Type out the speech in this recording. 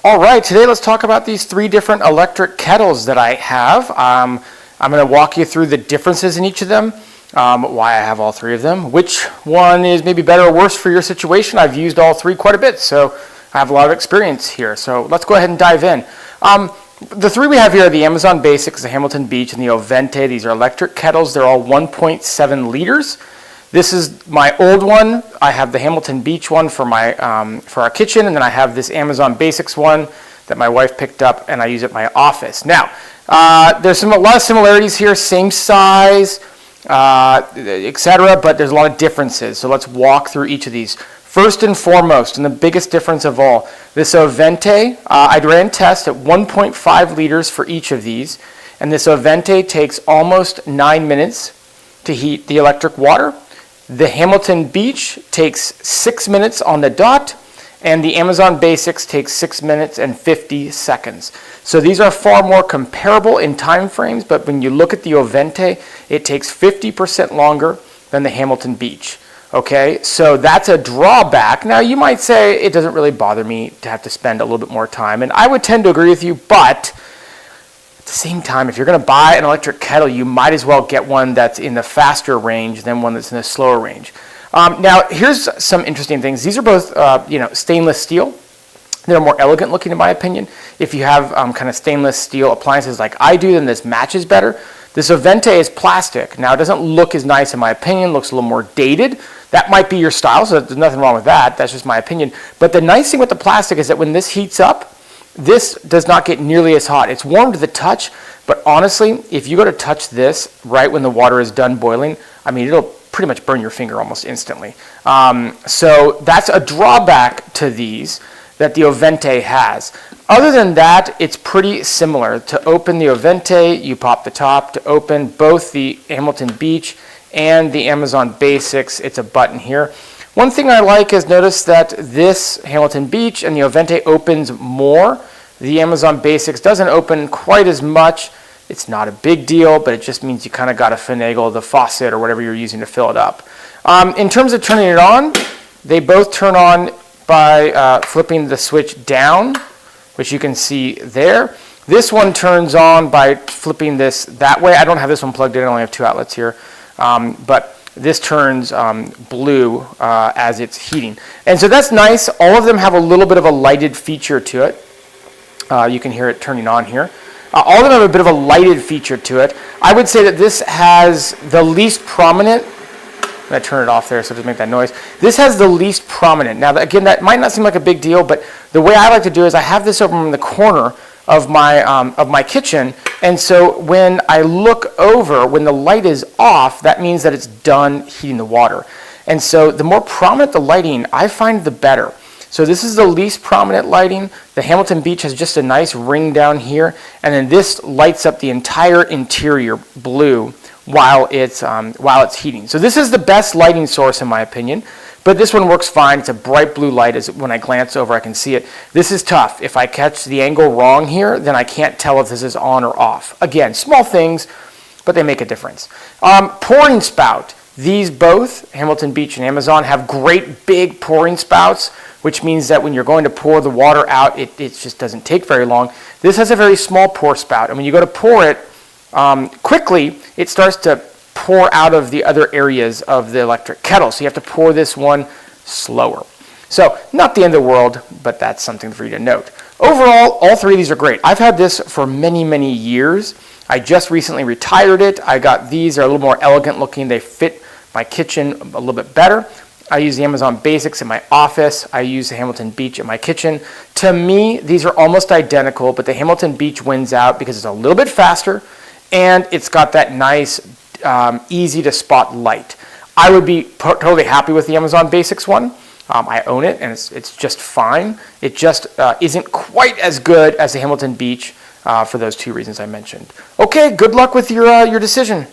All right, today let's talk about these three different electric kettles that I have. I'm going to walk you through the differences in each of them, why I have all three of them, which one is maybe better or worse for your situation. I've used all three quite a bit, so I have a lot of experience here. So let's go ahead and dive in. The three we have here are the Amazon Basics, the Hamilton Beach, and the Ovente. These are electric kettles. They're all 1.7 liters. This is my old one. I have the Hamilton Beach one for our kitchen, and then I have this Amazon Basics one that my wife picked up, and I use it in my office. Now, there's a lot of similarities here, same size, etc., but there's a lot of differences. So let's walk through each of these. First and foremost, and the biggest difference of all, this Ovente, I ran tests at 1.5 liters for each of these, and this Ovente takes almost 9 minutes to heat the electric water. The Hamilton Beach takes 6 minutes on the dot, and the Amazon Basics takes 6 minutes and 50 seconds. So these are far more comparable in time frames, but when you look at the Ovente, it takes 50% longer than the Hamilton Beach. Okay, so that's a drawback. Now you might say it doesn't really bother me to have to spend a little bit more time, and I would tend to agree with you, but at the same time, if you're going to buy an electric kettle, you might as well get one that's in the faster range than one that's in the slower range. Now, here's some interesting things. These are both, stainless steel. They're more elegant looking, in my opinion. If you have kind of stainless steel appliances like I do, then this matches better. This Ovente is plastic. Now, it doesn't look as nice, in my opinion. It looks a little more dated. That might be your style, so there's nothing wrong with that. That's just my opinion. But the nice thing with the plastic is that when this heats up, this does not get nearly as hot. It's warm to the touch, but honestly, if you go to touch this right when the water is done boiling, I mean, it'll pretty much burn your finger almost instantly. So that's a drawback to these that the Ovente has. Other than that, it's pretty similar. To open the Ovente, you pop the top. To open both the Hamilton Beach and the Amazon Basics, it's a button here. One thing I like is notice that this Hamilton Beach and the Ovente opens more. The Amazon Basics doesn't open quite as much. It's not a big deal, but it just means you kind of got to finagle the faucet or whatever you're using to fill it up. In terms of turning it on, they both turn on by flipping the switch down, which you can see there. This one turns on by flipping this that way. I don't have this one plugged in. I only have 2 outlets here. But this turns blue as it's heating. And so that's nice. All of them have a little bit of a lighted feature to it. You can hear it turning on here. All of them have a bit of a lighted feature to it. I would say that this has the least prominent. I'm going to turn it off there so it doesn't make that noise. This has the least prominent. Now, again, that might not seem like a big deal, but the way I like to do is I have this over in the corner of my kitchen, and so when I look over, when the light is off, that means that it's done heating the water. And so the more prominent the lighting, I find the better. So this is the least prominent lighting. The Hamilton Beach has just a nice ring down here, and then this lights up the entire interior blue while it's heating. So this is the best lighting source in my opinion. But this one works fine. It's a bright blue light. As when I glance over, I can see it. This is tough. If I catch the angle wrong here, then I can't tell if this is on or off. Again, small things, but they make a difference. Pouring spout. These both, Hamilton Beach and Amazon, have great big pouring spouts, which means that when you're going to pour the water out, it just doesn't take very long. This has a very small pour spout, and when you go to pour it quickly, it starts to pour out of the other areas of the electric kettle. So you have to pour this one slower. So not the end of the world, but that's something for you to note. Overall, all three of these are great. I've had this for many, many years. I just recently retired it. I got these. They're a little more elegant looking. They fit my kitchen a little bit better. I use the Amazon Basics in my office. I use the Hamilton Beach in my kitchen. To me, these are almost identical, but the Hamilton Beach wins out because it's a little bit faster and it's got that nice easy to spot light. I would be totally happy with the Amazon Basics one. I own it and it's just fine. It just isn't quite as good as the Hamilton Beach for those 2 reasons I mentioned. Okay, good luck with your decision.